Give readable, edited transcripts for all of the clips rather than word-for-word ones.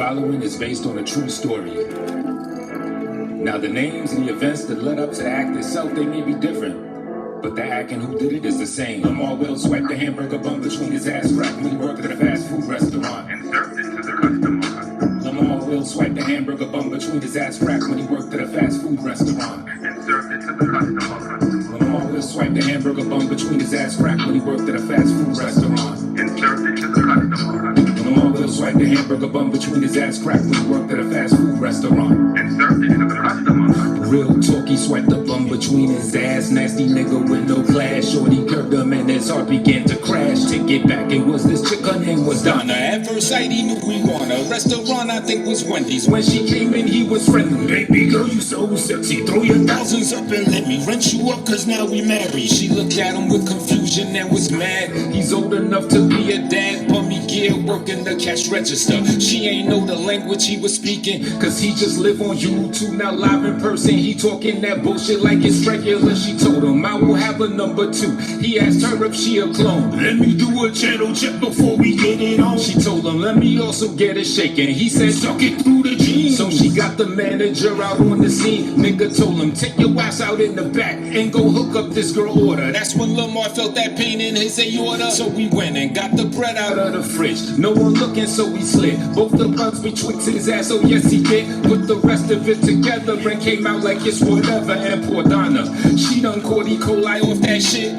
following is based on a true story. Now, the names and the events that led up to the act itself, they may be different, but the act and who did it is the same. Lamar Wills swiped the hamburger bun between his ass crack when he worked at a fast food restaurant and served it to the customer. Lamar Wills swiped the hamburger bun between his ass crack when he worked at a fast food restaurant and served it to the customer. Lamar Wills swiped the hamburger bun between his ass crack when he worked at a fast food restaurant and served it to the customer. Lamar Wills swiped the hamburger bun between his ass crack when he worked at a fast food restaurant and served it to the customer. Real talk, he swiped the bun between his ass. Nasty nigga with no class. Shorty curved him and his heart began to crash. To get back, it was this chick, her name was Donna. At first sight, he knew we want a restaurant, I think was Wendy's. When she came in, he was friendly. Baby girl, you so sexy. Throw your thousands up and let me rent you up, cause now we married. She looked at him with confusion and was mad. He's old enough to be a dad. Bummy gear working the cash register. She ain't know the language he was speaking, cause he just live on YouTube. Now live in person, he talking that bullshit like it's regular. She told him, I will have a number 2. He asked her if she a clone. Let me do a channel check before we get it on. She told him, let me also get it shaken. He said, suck it through the jeans. So she got the manager out on the scene. Nigga told him, take your ass out in the back and go hook up this girl order. That's when Lamar felt that pain in his aorta. So we went and got the bread out of the fridge. No one looking, so we slid both the buns betwixt his ass. Oh yes, he did. Put the rest of it together and came out like it's whatever. And poor Donna, she done caught E. coli off that shit.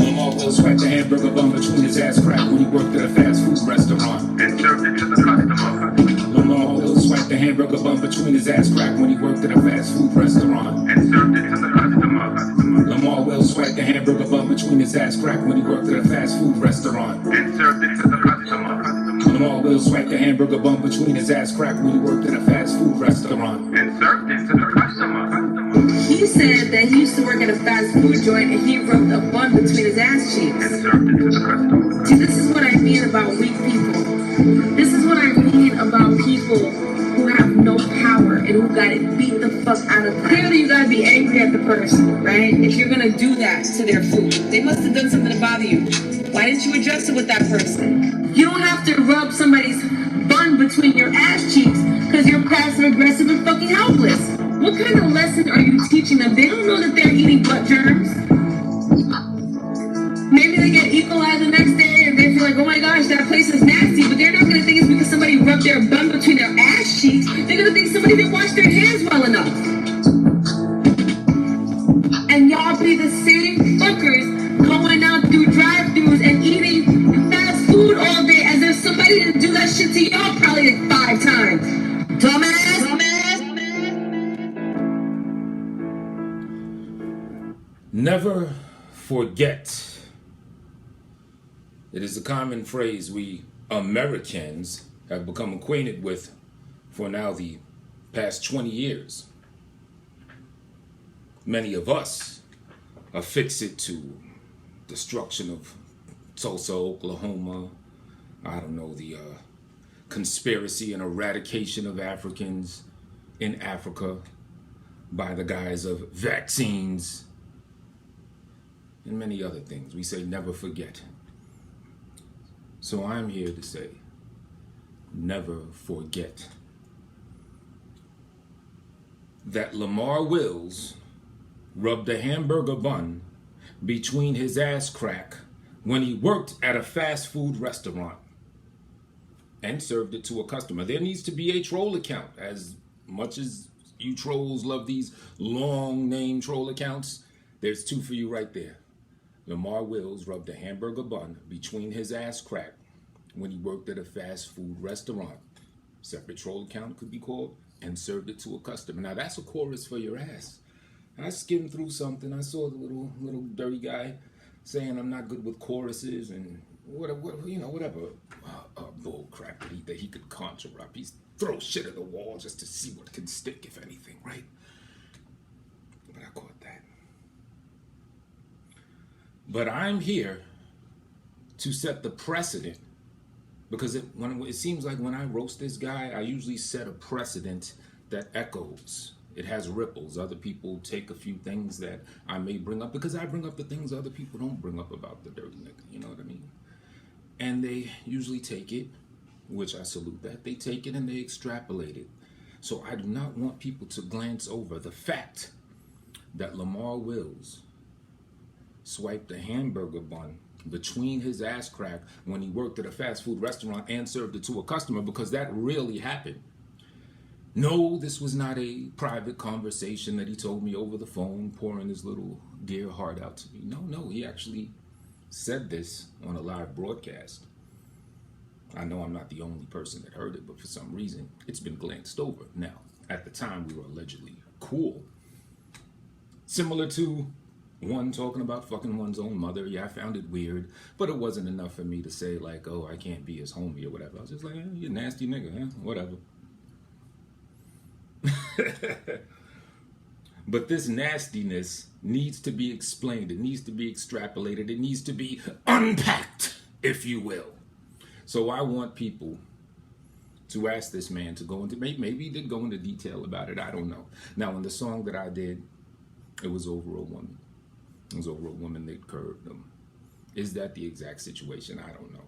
Lamar Wills swiped the hamburger bun between his ass crack when he worked at a fast food restaurant and served it to the customer. Lamar Wills swiped the hamburger bun between his ass crack when he worked at a fast food restaurant and served it to the customer. Lamar Wills swiped the hamburger bun between his ass crack when he worked at a fast food restaurant and served it to the customer. Lamar Wills swiped the hamburger bun between his ass crack when he worked at a fast food restaurant and served it to the customer. He said that he used to work at a fast food joint and he rubbed a bun between his ass cheeks. And served it to the customer. See, this is what I mean about weak people. This is what I mean about people who have no power and who got it beat the fuck out of them. Clearly you gotta be angry at the person, right? If you're gonna do that to their food. They must have done something to bother you. Why didn't you address it with that person? You don't have to rub somebody's bun between your ass cheeks because you're passive aggressive and fucking helpless. What kind of lesson are you teaching them? They don't know that they're eating butt germs. Maybe they get E. coli the next day and they feel like, oh my gosh, that place is nasty. But they're not going to think it's because somebody rubbed their bun between their ass cheeks. They're going to think somebody didn't wash their hands well enough. And y'all be the same fuckers going out through drive-thrus and eating fast food all day as if somebody didn't do that shit to y'all probably like 5 times. Dumbass. Never forget. It is a common phrase we Americans have become acquainted with for now the past 20 years. Many of us affix it to destruction of Tulsa, Oklahoma. I don't know, the conspiracy and eradication of Africans in Africa by the guise of vaccines and many other things. We say never forget. So I'm here to say, never forget that Lamar Wills rubbed a hamburger bun between his ass crack when he worked at a fast food restaurant and served it to a customer. There needs to be a troll account. As much as you trolls love these long name troll accounts, there's 2 for you right there. Lamar Wills rubbed a hamburger bun between his ass crack when he worked at a fast food restaurant. Separate troll account could be called, and served it to a customer. Now that's a chorus for your ass. I skimmed through something. I saw the little dirty guy saying I'm not good with choruses and whatever bull crap that he could conjure up. He throws shit at the wall just to see what can stick, if anything, right? But I caught that. But I'm here to set the precedent, because it seems like when I roast this guy, I usually set a precedent that echoes. It has ripples. Other people take a few things that I may bring up, because I bring up the things other people don't bring up about the dirty nigga. You know what I mean? And they usually take it which I salute that. They take it and they extrapolate it. So I do not want people to glance over the fact that Lamar Wills swiped a hamburger bun between his ass crack when he worked at a fast food restaurant and served it to a customer, because that really happened. No, this was not a private conversation that he told me over the phone, pouring his little dear heart out to me. No, he actually said this on a live broadcast. I know I'm not the only person that heard it, but for some reason, it's been glanced over. Now, at the time, we were allegedly cool. Similar to one talking about fucking one's own mother. Yeah, I found it weird, but it wasn't enough for me to say, like, oh, I can't be his homie or whatever. I was just like, you nasty nigga, huh? Whatever. But this nastiness needs to be explained. It needs to be extrapolated. It needs to be unpacked, if you will. So I want people to ask this man to go into, maybe he did go into detail about it. I don't know. Now, in the song that I did, it was over a woman. It was over a woman that curved him. Is that the exact situation? I don't know.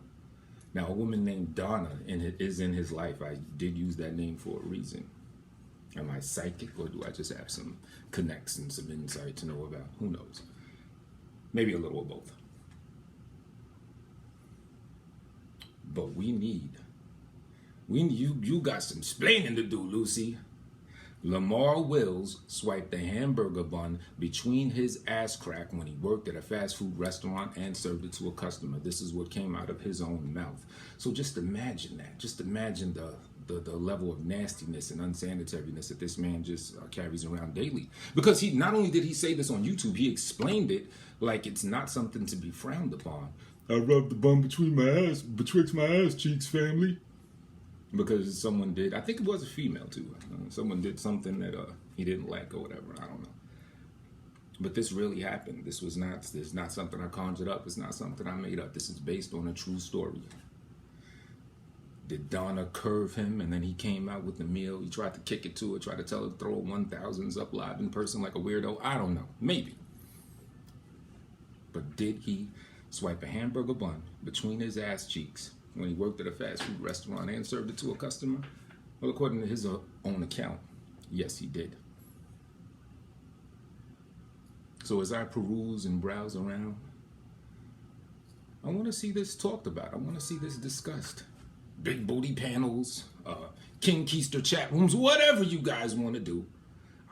Now, a woman named Donna is in his life. I did use that name for a reason. Am I psychic, or do I just have some connects and some insight to know about? Who knows? Maybe a little of both. But you got some splaining to do, Lucy. Lamar Wills swiped a hamburger bun between his ass crack when he worked at a fast food restaurant and served it to a customer. This is what came out of his own mouth. So just imagine that. Just imagine the level of nastiness and unsanitariness that this man just carries around daily. Because he not only did he say this on YouTube, he explained it like it's not something to be frowned upon. I rubbed the bun betwixt my ass cheeks, family. Because someone did, I think it was a female too. Someone did something that he didn't like or whatever. I don't know. But this really happened. This is not something I conjured up. It's not something I made up. This is based on a true story. Did Donna curve him and then he came out with the meal? He tried to kick it to her, tried to tell her to throw 1000s up live in person like a weirdo? I don't know. Maybe. But did he swipe a hamburger bun between his ass cheeks when he worked at a fast food restaurant and served it to a customer? Well, according to his own account, yes, he did. So as I peruse and browse around, I want to see this talked about. I want to see this discussed. Big booty panels, King Keister chat rooms, whatever you guys want to do.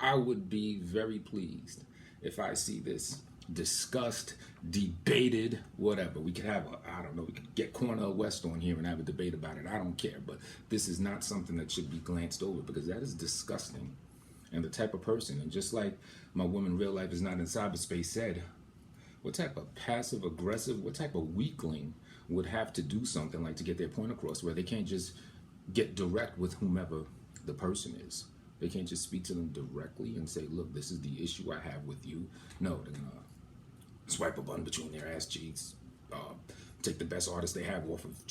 I would be very pleased if I see this discussed, debated, whatever. We could have we could get Cornel West on here and have a debate about it. I don't care, but this is not something that should be glanced over, because that is disgusting. And the type of person, and just like my woman Real Life Is Not in Cyberspace said, what type of passive aggressive, what type of weakling would have to do something like to get their point across, where they can't just get direct with whomever the person is. They can't just speak to them directly and say, look, this is the issue I have with you. No, they're gonna swipe a bun between their ass cheeks, take the best artist they have off of